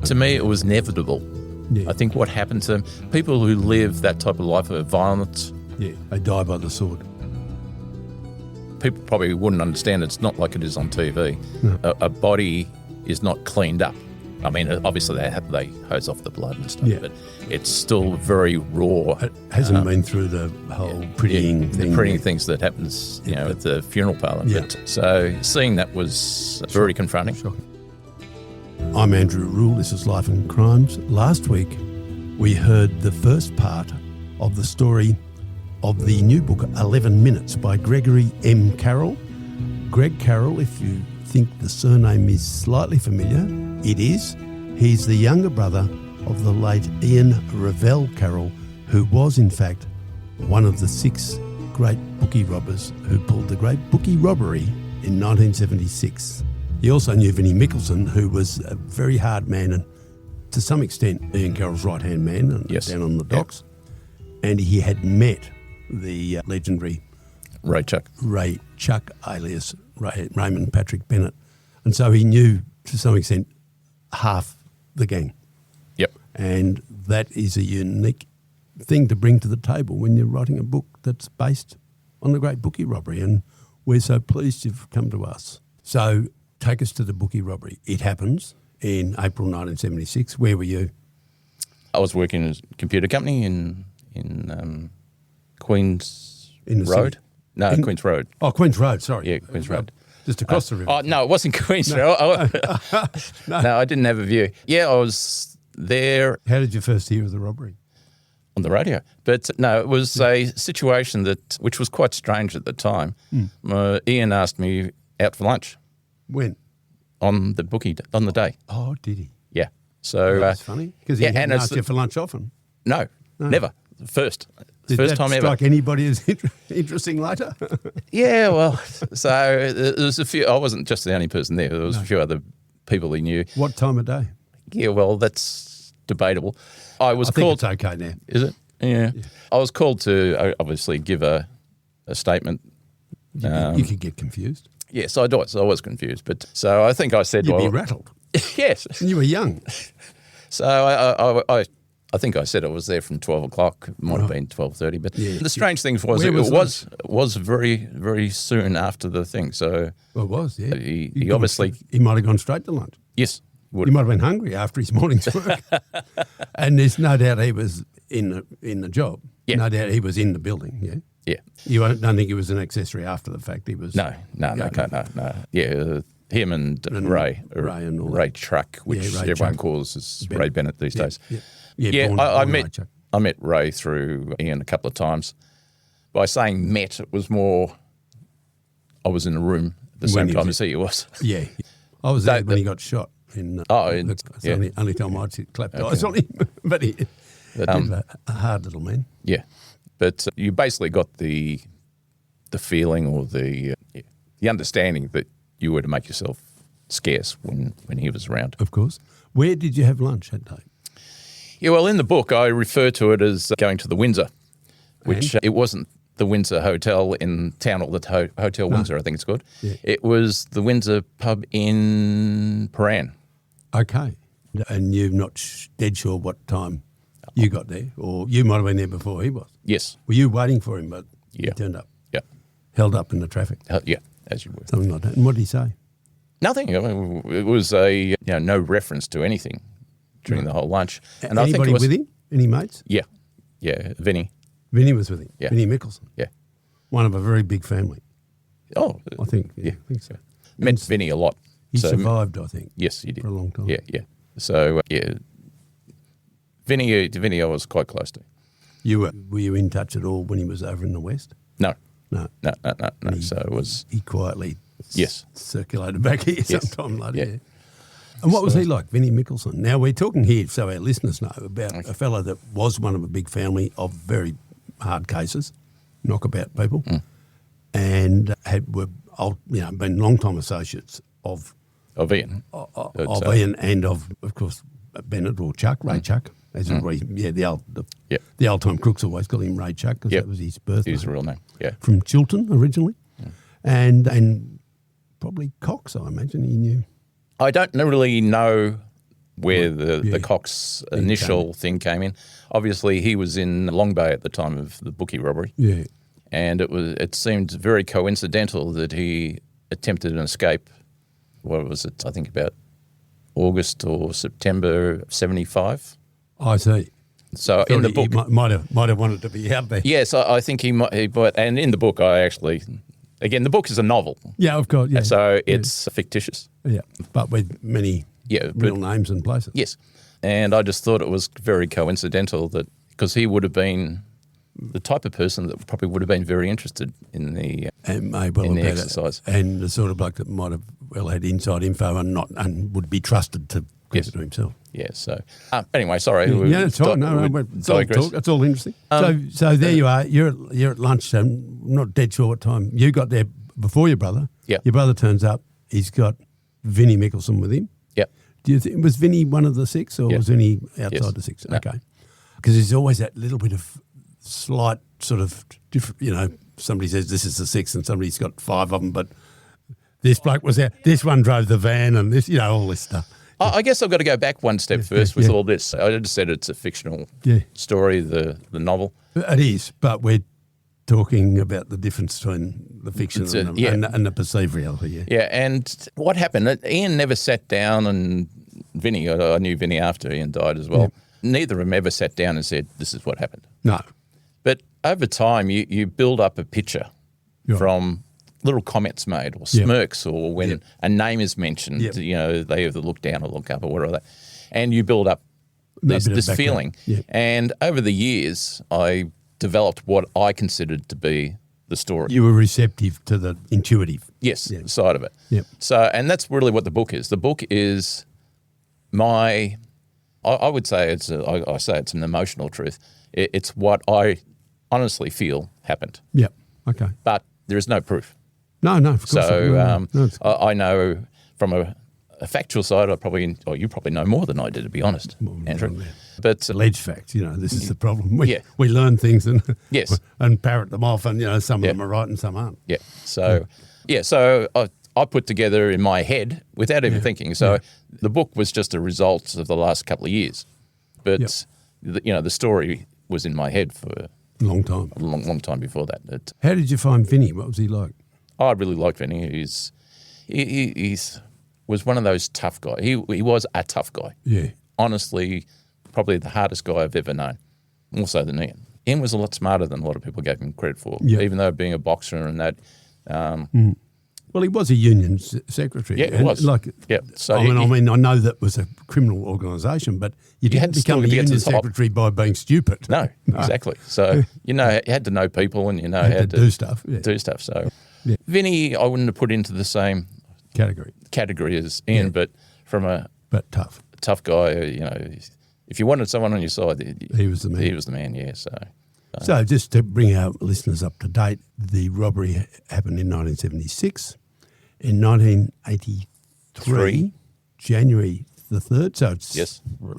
To me, it was inevitable. Yeah. I think what happened to them, people who live that type of life of violence, they die by the sword. people probably wouldn't understand. It's not like it is on TV. No. A body is not cleaned up. I mean, obviously they hose off the blood and stuff, but it's still very raw. It hasn't been through the whole prettying thing. The prettying things that happens, at the funeral parlour. Yeah. But, so seeing that was very confronting. Shocking. I'm Andrew Rule. This is Life and Crimes. Last week, we heard the first part of the story of the new book, 11 Minutes, by Gregory M. Carroll. Greg Carroll, if you think the surname is slightly familiar, it is. He's the younger brother of the late Ian Revell Carroll, who was, in fact, one of the 6 great bookie robbers who pulled the great bookie robbery in 1976. He also knew Vinnie Mickelson, who was a very hard man and, to some extent, Ian Carroll's right-hand man down on the docks. And he had met the legendary Ray Chuck, alias Raymond Patrick Bennett. And so he knew, to some extent, half the gang. Yep. And that is a unique thing to bring to the table when you're writing a book that's based on the great bookie robbery. And we're so pleased you've come to us. So take us to the bookie robbery. It happens in April 1976. Where were you? I was working at a computer company in Queens Road. City? No, Queens Road. Oh, Queens Road, sorry. Yeah, Queens Road. Just across the river. Oh, no, it wasn't Queens Road. No, I didn't have a view. Yeah, I was there. How did you first hear of the robbery? On the radio. But no, it was a situation which was quite strange at the time. Ian asked me out for lunch. When? On the day. Oh, did he? Yeah. So that's funny, because he hadn't asked you for lunch often. No, never. First Did first that time ever. strike anybody as interesting later? Yeah, well, so there was a few. I wasn't just the only person there. There was a few other people he knew. What time of day? Yeah, well, that's debatable. I think called. it's okay now. Is it? Yeah. I was called to obviously give a statement. You could get confused. Yes, I was confused, but so I think I said, You'd be rattled. Yes. And you were young. So I think I said I was there from 12 o'clock. It might have been 12:30. But the strange thing was very, very soon after the thing. So well, it was, yeah. He obviously... He might have gone straight to lunch. Yes. He might have been hungry after his morning's work. And there's no doubt he was in the job. Yeah. No doubt he was in the building, yeah? Yeah. You don't think he was an accessory after the fact? He was... No. Yeah, him and Ray and all Ray Truck, which Ray everyone Chuck. calls as Ray Bennett these days. Yeah, I met Ray through Ian a couple of times. By saying met, it was more I was in a room at the same time as he was. Yeah. I was there when he got shot. That's the only time I'd clapped eyes on him. But he a hard little man. Yeah. But you basically got the feeling or the understanding that you were to make yourself scarce when he was around. Of course. Where did you have lunch that day? Yeah, well, in the book, I refer to it as going to the Windsor, which it wasn't the Windsor Hotel in town, or the Hotel Windsor, I think it's called. Yeah. It was the Windsor pub in Paran. Okay. And you're not dead sure what time you got there, or you might have been there before he was. Yes. Were you waiting for him, but he turned up? Yeah. Held up in the traffic? Yeah, as you were. Something like that. And what did he say? Nothing. I mean, it was no reference to anything during the whole lunch. And anybody I think with him? Any mates? Yeah, Vinnie. Vinnie was with him? Yeah. Vinnie Mickelson? Yeah. One of a very big family? Oh. I think, I think so. Met Vinnie a lot. He survived, I think. Yes, he did. For a long time. Yeah. So, Vinnie I was quite close to. Were you in touch at all when he was over in the West? No. No. So it was... He quietly circulated back here sometime later. Yeah. Yeah. And what was he like, Vinnie Mickelson? Now, we're talking here, so our listeners know, about a fellow that was one of a big family of very hard cases, knockabout people, and been long-time associates of Ian. Of Ian and of course, Bennett or Chuck, Ray Chuck. As the old-time crooks always call him Ray Chuck because that was his birth name. His real name, yeah. From Chiltern originally. And probably Cox, I imagine he knew. I don't really know where the Cox initial thing came in. Obviously, he was in Long Bay at the time of the bookie robbery. Yeah. And it seemed very coincidental that he attempted an escape. What was it? I think about August or September of 75. I see. So in the book, he might have wanted to be out there. yes, I think he might. And in the book, I actually, again, the book is a novel. Yeah, of course. Yeah. So it's fictitious. Yeah, but with many real names and places. Yes. And I just thought it was very coincidental that because he would have been the type of person that probably would have been very interested in the exercise. And the sort of bloke that might have had inside info and would be trusted to keep it to himself. Yeah, so anyway, sorry. It's fine. It's all interesting. So there you are. You're at lunch. I'm not dead sure what time. You got there before your brother. Yeah. Your brother turns up. He's got Vinnie Mickelson with him. Yeah. Do you think was Vinnie one of the six, or was Vinnie outside the six? No. Okay. Because there's always that little bit of slight sort of different. Somebody says this is the six, and somebody's got five of them, but this bloke was there. This one drove the van, and this, all this stuff. I guess I've got to go back one step first with all this. I just said it's a fictional story, the novel. It is, but we're talking about the difference between the fiction and the perceived reality. Yeah. Yeah, and what happened, Ian never sat down, and Vinnie, I knew Vinnie after Ian died as well. Yeah. Neither of them ever sat down and said, this is what happened. No. But over time, you build up a picture from little comments made or smirks or when a name is mentioned, they either look down or look up or whatever. And you build up this feeling. Yeah. And over the years, I developed what I considered to be the story. You were receptive to the intuitive. Yes, side of it. Yep. So, and that's really what the book is. The book is I would say it's an emotional truth. It's what I honestly feel happened. Yeah. Okay. But there is no proof. No, of course. So I know from a factual side, you probably know more than I did, to be honest, Andrew. But alleged facts, this is the problem. We learn things and and parrot them off, and some of them are right and some aren't. Yeah. So so I put together in my head without even thinking. So the book was just a result of the last couple of years, but the story was in my head for a long time. A long time before that. How did you find Vinnie? What was he like? I really liked Vinnie. He was one of those tough guys. He was a tough guy. Yeah. Honestly, probably the hardest guy I've ever known, more so than Ian. Ian was a lot smarter than a lot of people gave him credit for, even though being a boxer and that. Well, he was a union secretary. Yeah, he was. So I know that was a criminal organisation, but you didn't become a union secretary by being stupid. No, exactly. So, you had to know people and had to do stuff. Do stuff. So, Vinnie, I wouldn't have put into the same category as Ian, but but tough guy. If you wanted someone on your side, he was the man. He was the man. Yeah. So just to bring our listeners up to date, the robbery happened in 1976. In 1983, January the 3rd, so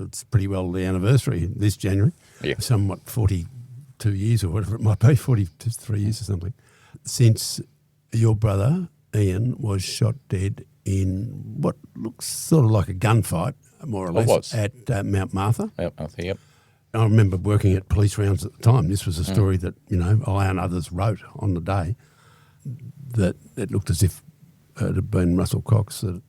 it's pretty well the anniversary this January, somewhat 42 years or whatever it might be, 43 years or something, since your brother Ian was shot dead in what looks sort of like a gunfight, more or less, at Mount Martha. Mount Martha, yep. I remember working at police rounds at the time. This was a story that, I and others wrote on the day, that it looked as if it had been Russell Cox that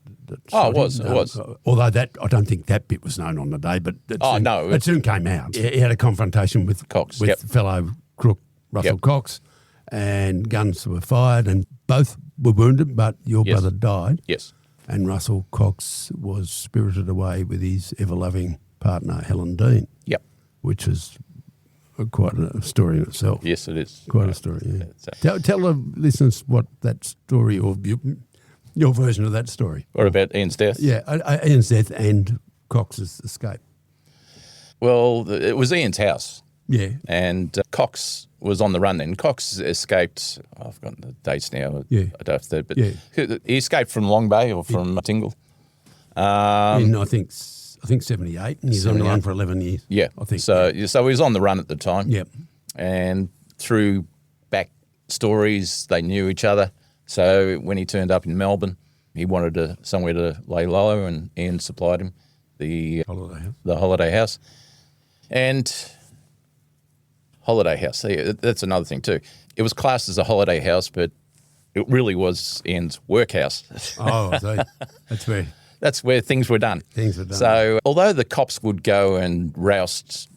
shot it was. It was. Although I don't think that bit was known on the day, but it soon came out. He had a confrontation with Cox, with fellow crook Russell Cox, and guns were fired, and both were wounded, but your brother died. Yes. And Russell Cox was spirited away with his ever-loving partner, Helen Dean. Yep. Which is quite a story in itself. Yes, it is. Quite a story, yeah. Tell the listeners what that story, or your version of that story. Or about Ian's death? Yeah, Ian's death and Cox's escape. Well, it was Ian's house. Yeah. And Cox was on the run then. Cox escaped, I've forgotten the dates now. Yeah. I don't have to, but he escaped from Long Bay or from Tingle. In, I think 78, and he's on the run for 11 years. Yeah. I think. So he was on the run at the time. Yep. And through back stories, they knew each other. So when he turned up in Melbourne, he wanted somewhere to lay low, and Ian supplied him. the Holiday house. the holiday house. And holiday house, see, that's another thing too. It was classed as a holiday house, but it really was Ian's workhouse. Oh, I see. That's where That's where things were done. things were done. So although the cops would go and roust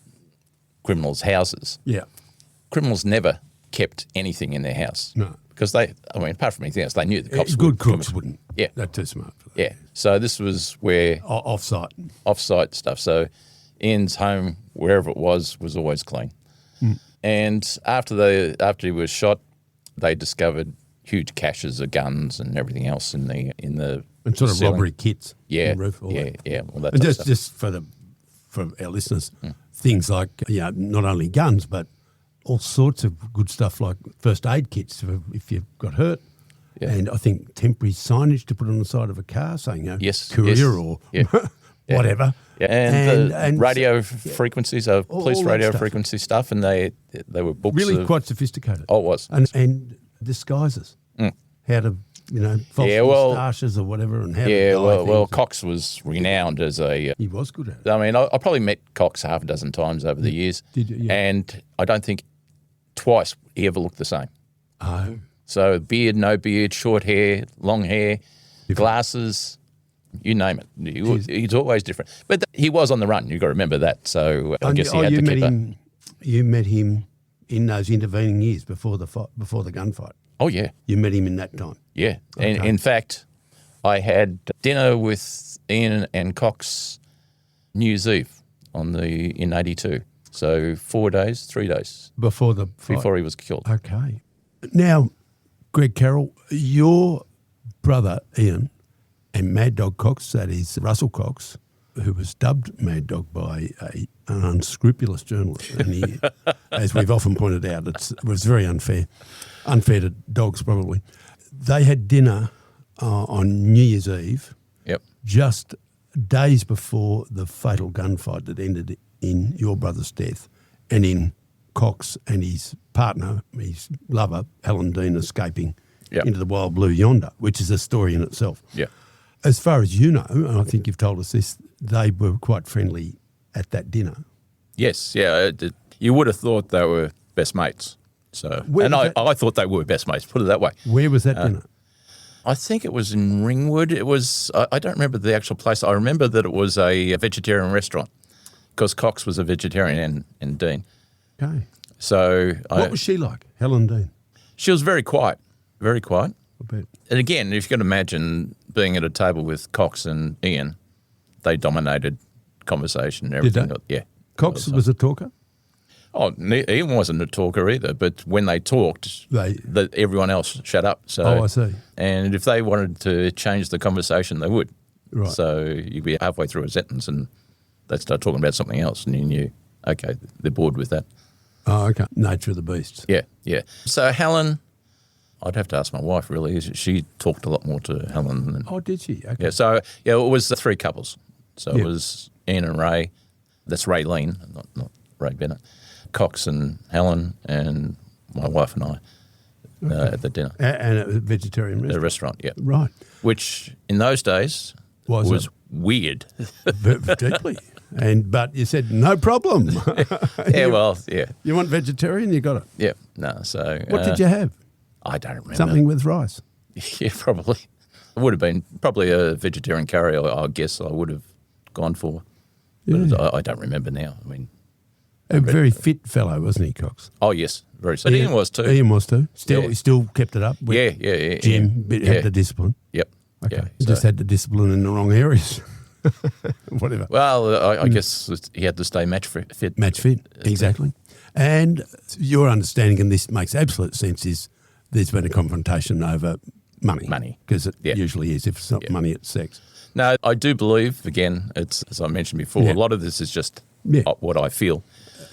criminals' houses, yeah. criminals never kept anything in their house. No. Because apart from anything else, they knew the cops Good would crooks wouldn't. Yeah. They're too smart for that. Yeah. So this was where Off-site. off-site stuff. So Ian's home, wherever it was always clean. And after he was shot, they discovered huge caches of guns and everything else in the And sort of ceiling. robbery kits. Yeah, on the roof, all yeah, that. yeah. Well, that And type of stuff. just for our listeners, things like not only guns but all sorts of good stuff like first aid kits if you've got hurt. Yeah. And I think temporary signage to put on the side of a car saying, Yes, courier yes. or Yeah. whatever. Yeah, and And radio frequencies, police all that radio stuff. frequency stuff, and they were books. Really of, quite sophisticated. Oh, it was. And disguises. How to, false moustaches or whatever and how to Yeah, dye well, things. Cox was renowned as a. He was good at it. I mean, I probably met Cox half a dozen times over the years. Did you? Yeah. And I don't think twice he ever looked the same. Oh. So beard, no beard, short hair, long hair, glasses, you name it. He's always different. But he was on the run. You've got to remember that. So I guess he had to keep up. You met him in those intervening years before the fight, before the gunfight. Oh, yeah. You met him in that time. Yeah. And Okay. in fact, I had dinner with Ian and Cox New Year's Eve in 82. So 3 days Before the fight. before he was killed. Okay. Now, Greg Carroll, your brother Ian and Mad Dog Cox, that is Russell Cox, who was dubbed Mad Dog by an unscrupulous journalist. And he, as we've often pointed out, it was very unfair to dogs probably. They had dinner on New Year's Eve, Yep. just days before the fatal gunfight that ended in your brother's death and in Cox and his partner, his lover, Helen Dean, escaping Yep. into the wild blue yonder, which is a story in itself. Yeah. As far as you know, and I think you've told us this, they were quite friendly at that dinner. Yes. Yeah. You would have thought they were best mates. So, Where was I thought they were best mates, put it that way. Where was that dinner? I think it was in Ringwood. It was, I don't remember the actual place. I remember that it was a vegetarian restaurant because Cox was a vegetarian and Dean. Okay. So What was she like, Helen Dean? she was very quiet, very quiet. I bet. And again, if you can imagine being at a table with Cox and Ian, they dominated conversation and everything. they? Yeah. Cox was a talker? Oh, Ian wasn't a talker either, but when they talked, everyone else shut up. So, Oh, I see. And if they wanted to change the conversation, they would. Right. So you'd be halfway through a sentence and they'd start talking about something else and you knew, okay, they're bored with that. Oh, okay. Nature of the beast. Yeah, yeah. So Helen, I'd have to ask my wife really. She talked a lot more to Helen than Oh, did she? Okay. yeah. So yeah, it was 3 couples. So Yeah. it was Ian and Ray. That's Ray Lean, not Ray Bennett. Cox and Helen and my wife and I at the dinner. And a vegetarian The restaurant. restaurant, yeah. Right. Which in those days was weird. Deeply. But you said, no problem. Yeah, well, yeah. You want vegetarian, you got it. Yeah, no, so... What did you have? I don't remember. Something with rice. Yeah, probably. It would have been probably a vegetarian curry, I guess I would have gone for. But Yeah. I don't remember now. I mean... A very fit fellow, wasn't he, Cox? Oh, yes, very so. Ian was too. Ian was too. Yeah. He still kept it up. Yeah, yeah. Gym, but yeah. had the discipline. Yep. Okay. Yeah, He just had the discipline in the wrong areas. Whatever. Well, I guess he had to stay match fit. Match fit, exactly. And your understanding, and this makes absolute sense, is there's been a confrontation over money. Money. Because it Yeah. usually is. If it's not money, it's sex. No, I do believe, again, it's as I mentioned before, Yeah. a lot of this is just Yeah. what I feel.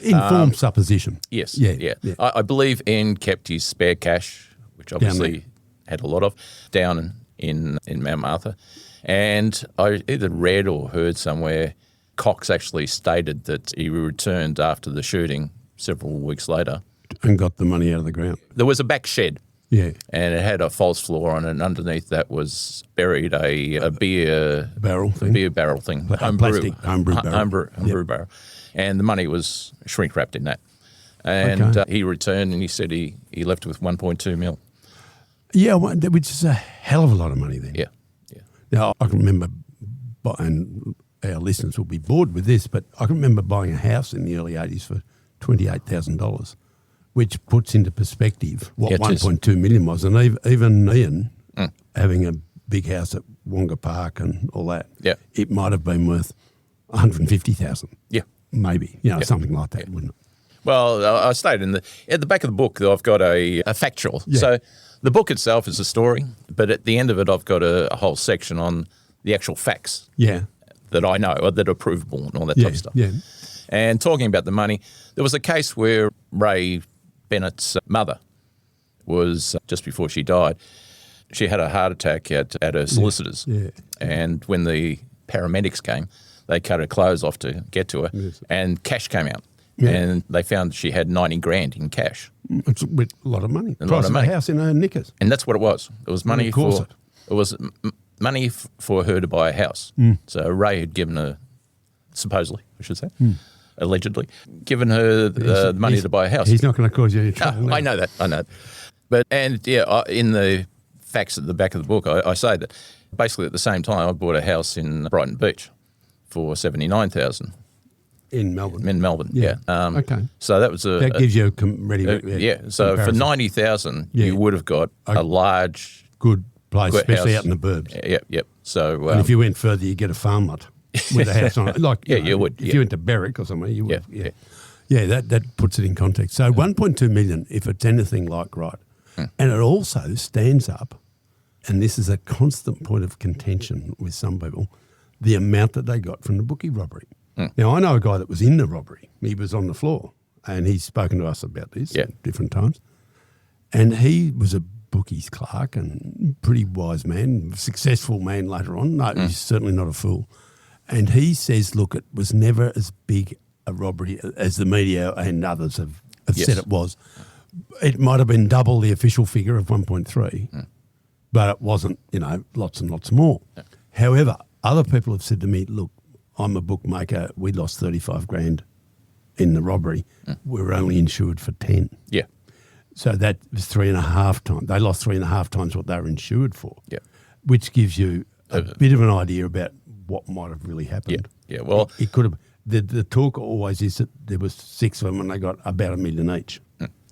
Informed supposition. Yes. Yeah. I believe Ian kept his spare cash, which obviously had a lot of, down in Mount Martha. And I either read or heard somewhere Cox actually stated that he returned after the shooting several weeks later. And got the money out of the ground. There was a back shed Yeah. And it had a false floor on it, and underneath that was buried a beer barrel thing. Homebrew barrel. barrel. And the money was shrink wrapped in that. And he returned and he said he left with 1.2 mil. Yeah, which is a hell of a lot of money then. Yeah. Now, I can remember, and our listeners will be bored with this, but I can remember buying a house in the early 80s for $28,000, which puts into perspective what 1.2 million was. And even Ian, having a big house at Wonga Park and all that, it might have been worth 150,000. Yeah. Maybe, something like that, wouldn't it? Well, I stated at the back of the book, I've got a factual. Yeah. So the book itself is a story, but at the end of it, I've got a whole section on the actual facts that I know, or that are provable and all that type of stuff. Yeah. And talking about the money, there was a case where Ray Bennett's mother was, just before she died, she had a heart attack at her solicitor's. Yeah. And when the paramedics came, they cut her clothes off to get to her, and cash came out. Yeah. And they found she had 90 grand in cash. It's a lot of money. Price of a house in her knickers. And that's what it was. It was money money for her to buy a house. So Ray had given her, supposedly, I should say, allegedly, given her the money to buy a house. He's not going to cause you any trouble. I know that. But, in the facts at the back of the book, I say that basically at the same time I bought a house in Brighton Beach for $79,000. In Melbourne? In Melbourne, yeah. Okay. So that was that gives you a ready so for $90,000, you would have got a large... Good place, especially house. Out in the burbs. Yep. So... and if you went further, you get a farm lot with a house on it. Like, you would. If you went to Berwick or somewhere, you would. Yeah, that puts it in context. So 1.2 million, if it's anything like right. And it also stands up, and this is a constant point of contention with some people, the amount that they got from the bookie robbery. Now, I know a guy that was in the robbery. He was on the floor, and he's spoken to us about this at different times. And he was a bookies clerk and pretty wise man, successful man later on. No, he's certainly not a fool. And he says, look, it was never as big a robbery as the media and others have said it was. It might have been double the official figure of 1.3, but it wasn't, lots and lots more. However, other people have said to me, look, I'm a bookmaker. We lost 35 grand in the robbery. We were only insured for 10. Yeah. So that was 3.5 times. They lost 3.5 times what they were insured for. Yeah. Which gives you a bit of an idea about what might have really happened. Yeah. Well, it could have. The talk always is that there was 6 of them and they got about $1 million each.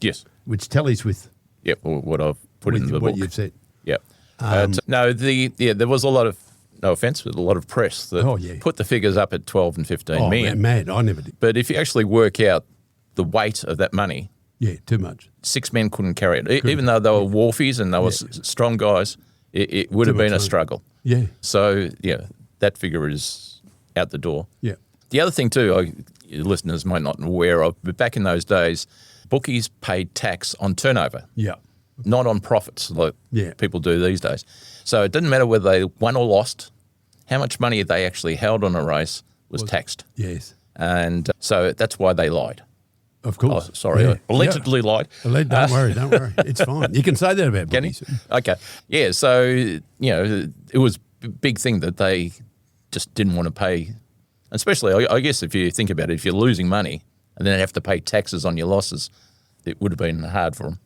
Yes. Which tallies with. Yeah. What I've put in the book. What you've said. Yeah. There was a lot of. No offence, but a lot of press that put the figures up at 12 and 15 million. Mad. I never did. But if you actually work out the weight of that money... Yeah, too much. 6 men couldn't carry it. Even though they were wharfies and they were strong guys, it would have been a struggle. Yeah. So, that figure is out the door. Yeah. The other thing too, your listeners might not be aware of, but back in those days, bookies paid tax on turnover. Yeah. Not on profits like people do these days. So it didn't matter whether they won or lost. How much money they actually held on a race was taxed. Yes. And so that's why they lied. Of course. Oh, sorry, I allegedly lied. Don't worry. It's fine. You can say that about bookies. Can you? Okay. Yeah, so, it was a big thing that they just didn't want to pay. Especially, I guess if you think about it, if you're losing money and then have to pay taxes on your losses, it would have been hard for them.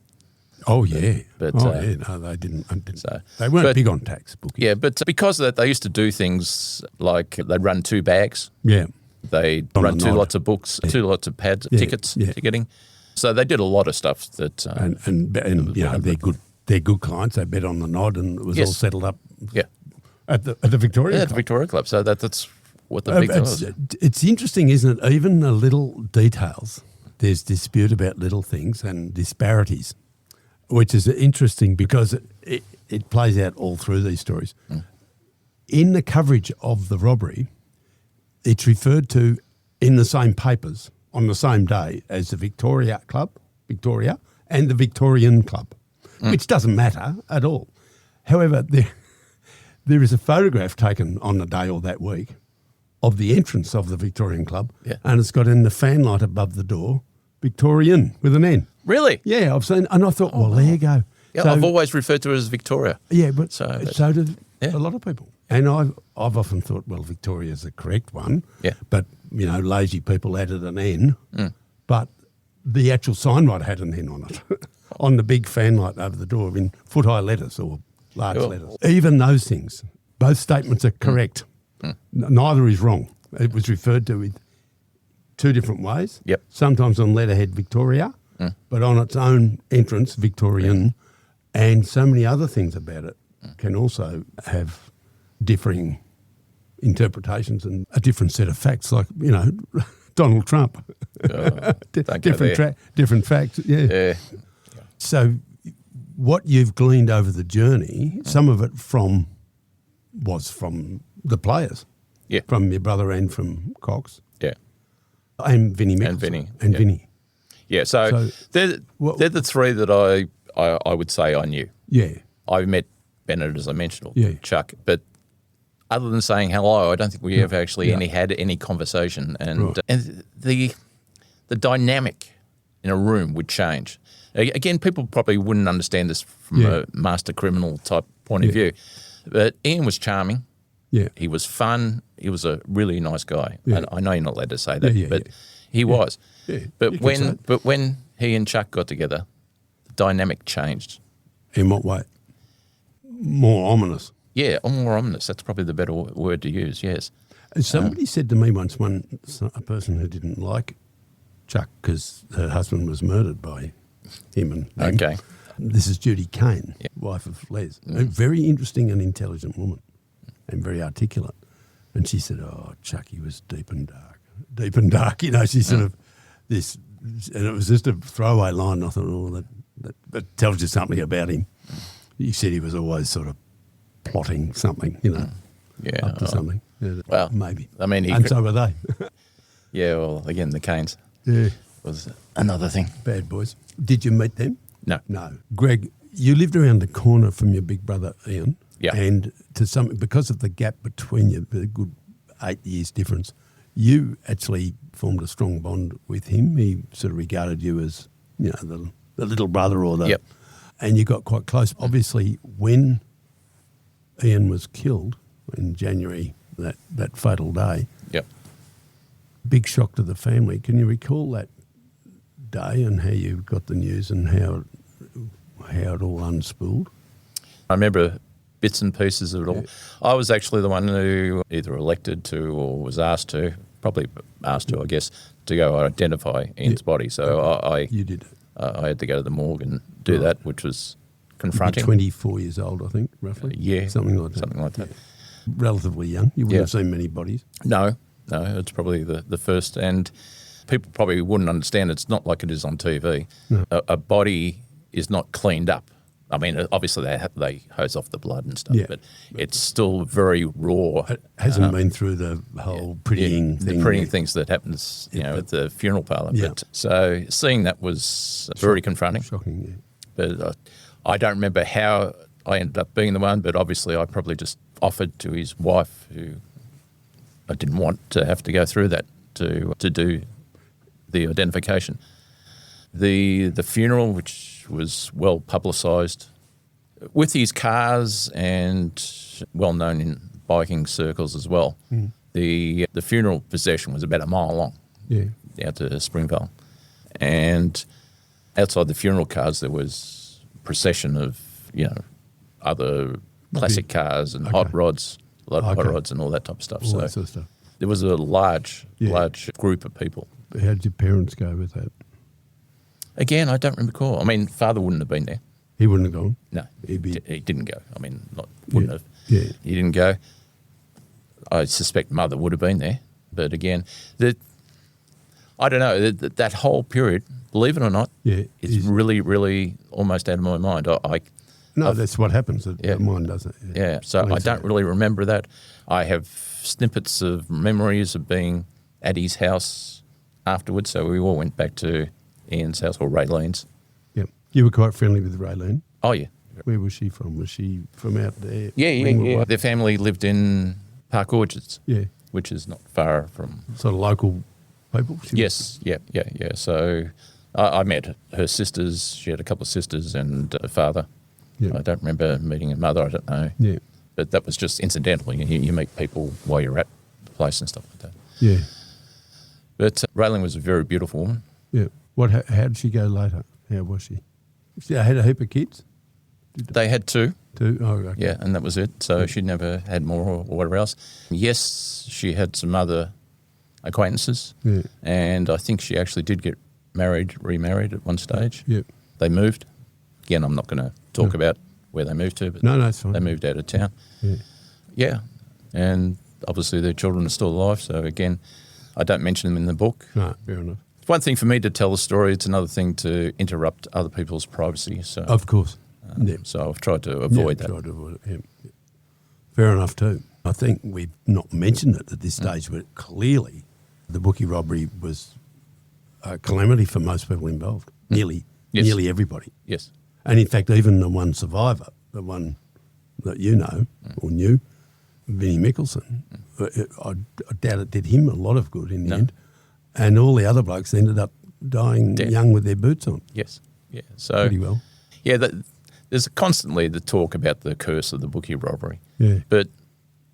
Oh, yeah. But, no, they didn't. So, they weren't big on tax bookies. Yeah, but because of that, they used to do things like they'd run 2 bags. Yeah. They'd run 2 lots of books, 2 lots of pads, ticketing. So they did a lot of stuff that... and they're good clients. They bet on the nod and it was all settled up at the Victoria Club. At the Victoria Club. So that's what the big thing was. It's interesting, isn't it? Even the little details, there's dispute about little things and disparities, which is interesting because it plays out all through these stories. In the coverage of the robbery, it's referred to in the same papers on the same day as the Victoria and the Victorian Club, which doesn't matter at all. However, there is a photograph taken on the day or that week of the entrance of the Victorian Club, and it's got in the fan light above the door, Victorian with an N. Really? Yeah, I've seen, and I thought, there you go. Yeah, So- I've always referred to her as Victoria. Yeah, but So so do yeah. a lot of people. And I've often thought, well, Victoria's the correct one. Yeah. But, lazy people added an N. But the actual signwriter had an N on it, on the big fan light over the door in foot-high letters or large Sure. letters. Even those things, both statements are correct. Neither is wrong. It was referred to with two different ways. Yep. Sometimes on letterhead Victoria, but on its own entrance Victorian, and so many other things about it can also have differing interpretations and a different set of facts, like, Donald Trump. Don't go there. Different facts, yeah. Yeah. So what you've gleaned over the journey, some of it was from the players. Yeah. From your brother and from Cox. Yeah. And Vinnie Mickelson. And Vinnie, And yeah. Vinnie. Yeah, so they're the three that I would say I knew. Yeah. I met Bennett, as I mentioned, or Yeah. Chuck, but other than saying hello, I don't think we ever actually had any conversation. And Right. and the dynamic in a room would change. Again, people probably wouldn't understand this from a master criminal type point of view, but Ian was charming. Yeah. He was fun. He was a really nice guy. Yeah. And I know you're not allowed to say that, Yeah, but he was. Yeah, you But can say it. when he and Chuck got together, the dynamic changed. In what way? More ominous. Yeah, or more ominous. That's probably the better word to use, yes. And somebody said to me once, a person who didn't like Chuck because her husband was murdered by him and them. Okay. This is Judy Kane, wife of Les. A very interesting and intelligent woman and very articulate. And she said, oh, Chucky was deep and dark. Deep and dark, she sort of this, and it was just a throwaway line. I thought, oh, that tells you something about him. He said he was always sort of plotting something, up to something. Yeah, Well, maybe. I mean, and so were they. Yeah, well, again, the Canes Yeah, was another thing. bad boys. Did you meet them? No. No. Greg, you lived around the corner from your big brother Ian. Yeah. And because of the gap between you, a good 8 years difference, you actually formed a strong bond with him. He sort of regarded you as, the little brother or the... Yep. And you got quite close. Obviously, when Ian was killed in January, that fatal day, Yep. big shock to the family. Can you recall that day and how you got the news and how it all unspooled? I remember bits and pieces of it all. I was actually the one who either elected to or was asked to, probably asked to, I guess, to go identify Ian's body. So You did it. I had to go to the morgue and do that, which was confronting. 24 years old, I think, roughly. Yeah. Something like that. Something like that. Yeah. Relatively young. You wouldn't have seen many bodies. No, it's probably the first. And people probably wouldn't understand. It's not like it is on TV. No. A body is not cleaned up. I mean, obviously they hose off the blood and stuff, but it's still very raw. It hasn't been through the whole prettying thing. The prettying things that happens, at the funeral parlour. Yeah. But, so seeing that was very confronting. Shocking, But I don't remember how I ended up being the one, but obviously I probably just offered to his wife, who I didn't want to have to go through that, to do the identification. The funeral, which was well publicised, with his cars and well known in biking circles as well. The funeral procession was about a mile long, out to Springvale, and outside the funeral cars there was a procession of other classic cars and hot rods, a lot of hot rods and all that type of stuff. All that sort of stuff. There was a large group of people. How did your parents go with that? Again, I don't recall. I mean, father wouldn't have been there. He wouldn't have gone? No, He'd be... he didn't go. I mean, wouldn't have. Yeah. He didn't go. I suspect mother would have been there. But again, I don't know, that whole period, believe it or not, is really, really almost out of my mind. That's what happens. The mind doesn't. Yeah, so I don't really remember that. I have snippets of memories of being at his house afterwards, so we all went back to Ian's house, or Raylene's. Yep. You were quite friendly with Raylene. Oh, yeah. Where was she from? Was she from out there? Yeah. Their family lived in Park Orchards, which is not far from... Sort of local people? Yes, yeah. So I met her sisters. She had a couple of sisters and a father. Yeah. I don't remember meeting her mother. I don't know. Yeah. But that was just incidental. You meet people while you're at the place and stuff like that. Yeah. But Raylan was a very beautiful woman. Yeah. How did she go later? How was she? She had a heap of kids? They had two. Two? Oh, okay. Yeah, and that was it. So she never had more or whatever else. Yes, she had some other acquaintances. Yeah. And I think she actually did get remarried at one stage. Yeah. They moved. Again, I'm not going to talk about where they moved to, but No, it's fine. they moved out of town. Yeah. Yeah. And obviously their children are still alive. So again, I don't mention them in the book. No, fair enough. It's one thing for me to tell a story. It's another thing to interrupt other people's privacy. So, Of course. so I've tried to avoid that. Tried to avoid it. Yeah. Fair enough too. I think we've not mentioned it at this stage, but clearly the bookie robbery was a calamity for most people involved. Nearly everybody. Yes. And in fact, even the one survivor, the one that you know or knew, Vinnie Mickelson, I doubt it did him a lot of good in the end. And all the other blokes ended up dying young with their boots on. Yes. Yeah. So Pretty well. Yeah, there's constantly the talk about the curse of the bookie robbery. Yeah. But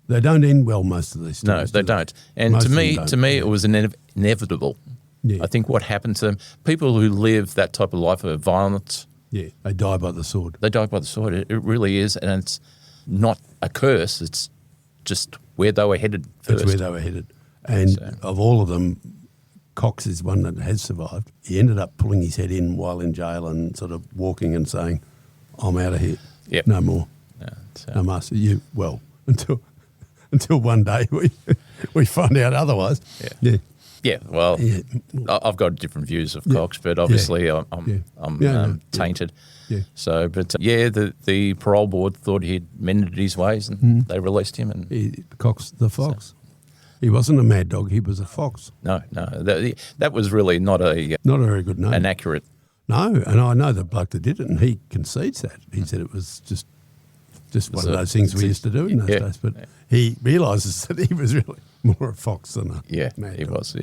They don't end well, most of these stories. no, they don't. And Most to of them me, don't. it was inevitable. Yeah. I think what happened to them, people who live that type of life of violence, Yeah, they die by the sword. they die by the sword. It really is, and it's not a curse. It's just where they were headed first. That's where they were headed. And of all of them, Cox is one that has survived. He ended up pulling his head in while in jail and sort of walking and saying, I'm out of here. Yep. No more. No master. Until one day we find out otherwise. Yeah. Yeah, well, I've got different views of Cox, but obviously I'm tainted. Yeah. So, but the parole board thought he'd mended his ways, and they released him. And Cox the fox. He wasn't a mad dog. He was a fox. no, that was really not a very good name. an accurate. No, and I know the bloke that did it, and he concedes that. He said it was just one of those things we used to do in those days. But he realises that he was really more a fox than a mad he dog. was.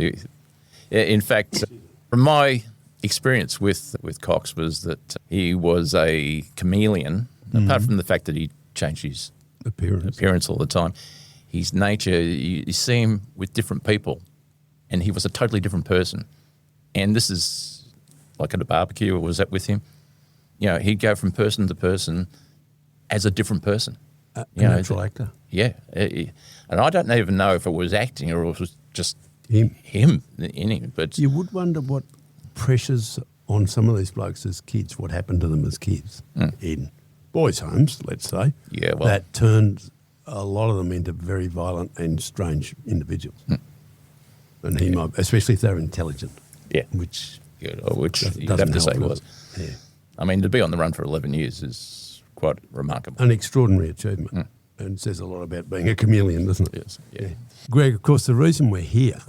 In fact, from my experience with Cox was that he was a chameleon. Apart from the fact that he changed his appearance all the time, his nature, you see him with different people, and he was a totally different person. And this is like at a barbecue, or was that with him? You know, he'd go from person to person as a different person. A natural actor. Yeah. And I don't even know if it was acting or if it was just Him. in him. But You would wonder what pressures on some of these blokes as kids, what happened to them as kids in boys' homes, let's say, Yeah, well- that turned a lot of them into very violent and strange individuals. And he might, especially if they're intelligent. Yeah. Which which you'd doesn't have to say help, was. does it? Yeah. I mean, to be on the run for 11 years is quite remarkable. An extraordinary achievement. And says a lot about being a chameleon, doesn't it? Yes, yeah. Greg, of course, the reason we're here,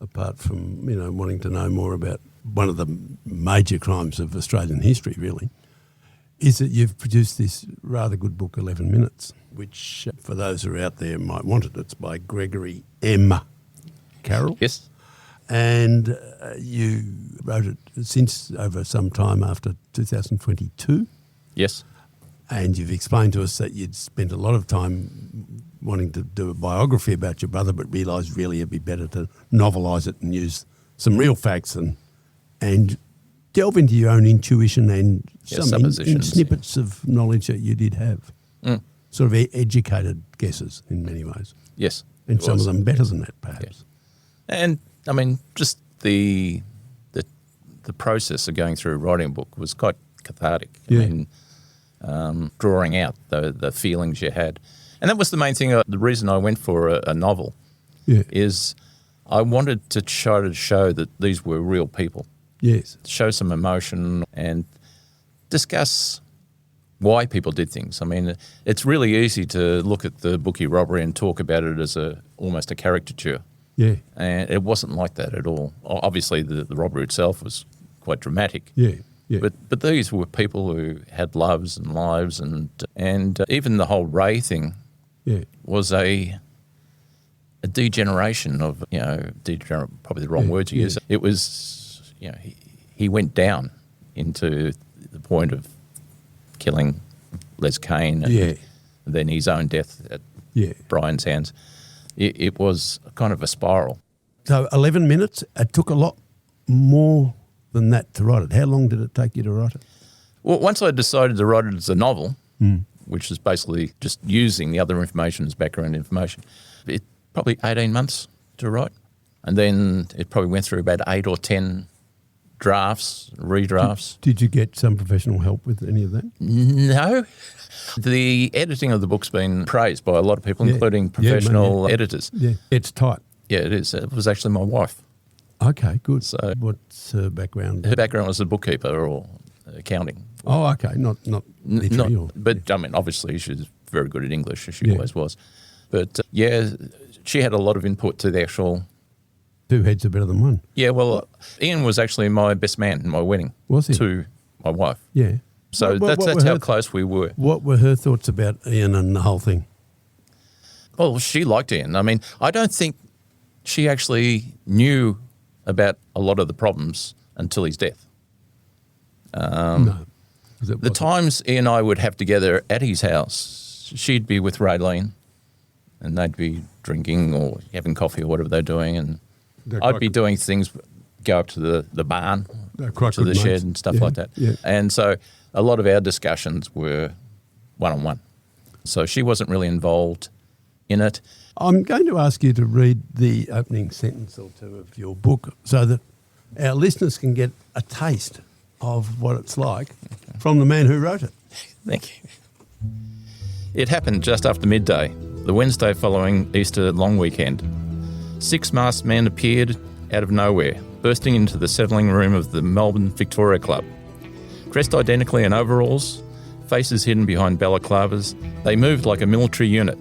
apart from, wanting to know more about one of the major crimes of Australian history, really, is that you've produced this rather good book, 11 Minutes, which, for those who are out there might want it, it's by Gregory M. Carroll. Yes. And you wrote it since over some time after 2022. Yes. And you've explained to us that you'd spent a lot of time wanting to do a biography about your brother, but realised really it'd be better to novelise it and use some real facts and delve into your own intuition and some suppositions, snippets of knowledge that you did have. Sort of educated guesses in many ways. Yes. And it some was. of them better than that, perhaps. And, I mean, just the process of going through writing a book was quite cathartic. I mean, drawing out the feelings you had. And that was the main thing, the reason I went for a novel is I wanted to try to show that these were real people. Yes. Show some emotion and discuss why people did things. I mean, it's really easy to look at the bookie robbery and talk about it as almost a caricature. Yeah. And it wasn't like that at all. Obviously, the robbery itself was quite dramatic. Yeah. Yeah. But these were people who had loves and lives, and even the whole Ray thing was a degeneration of, probably the wrong word to use. It was, he went down into the point of killing Les Kane and then his own death at Brian's hands. It was kind of a spiral. So 11 minutes, it took a lot more than that to write it. How long did it take you to write it? Well, once I decided to write it as a novel, which is basically just using the other information as background information, it probably 18 months to write. And then it probably went through about 8 or 10 drafts, redrafts. Did you get some professional help with any of that? No. The editing of the book's been praised by a lot of people, including professional editors. Yeah, it's tight. Yeah, it is. It was actually my wife. Okay, good. So what's her background? Her background was a bookkeeper or accounting. Oh, okay. Not literary. But, I mean, obviously she's very good at English, as she always was. But, she had a lot of input to the actual... Two heads are better than one. Yeah, well, Ian was actually my best man in my wedding. Was he? To my wife. Yeah. So that's how close we were. What were her thoughts about Ian and the whole thing? Well, she liked Ian. I mean, I don't think she actually knew about a lot of the problems until his death. No. The times Ian and I would have together at his house, she'd be with Raylene and they'd be drinking or having coffee or whatever they're doing, and I'd be doing things, go up to the barn, to the shed and stuff like that. Yeah. And so a lot of our discussions were one-on-one. So she wasn't really involved in it. I'm going to ask you to read the opening sentence or two of your book so that our listeners can get a taste of what it's like from the man who wrote it. Thank you. It happened just after midday, the Wednesday following Easter long weekend. 6 masked men appeared out of nowhere, bursting into the settling room of the Melbourne Victoria Club. Dressed identically in overalls, faces hidden behind balaclavas, they moved like a military unit,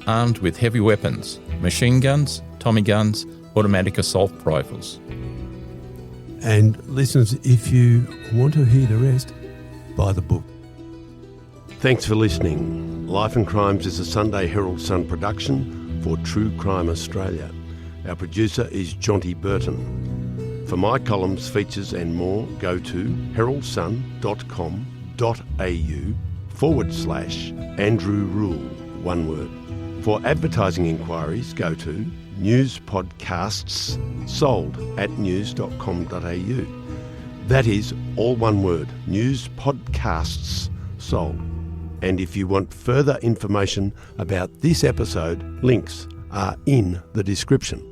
armed with heavy weapons, machine guns, Tommy guns, automatic assault rifles. And listeners, if you want to hear the rest, buy the book. Thanks for listening. Life and Crimes is a Sunday Herald Sun production for True Crime Australia. Our producer is Jonty Burton. For my columns, features and more, go to heraldsun.com.au/Andrew Rule, one word. For advertising inquiries, go to newspodcastssold@news.com.au. That is all one word, newspodcastssold. And if you want further information about this episode, links are in the description.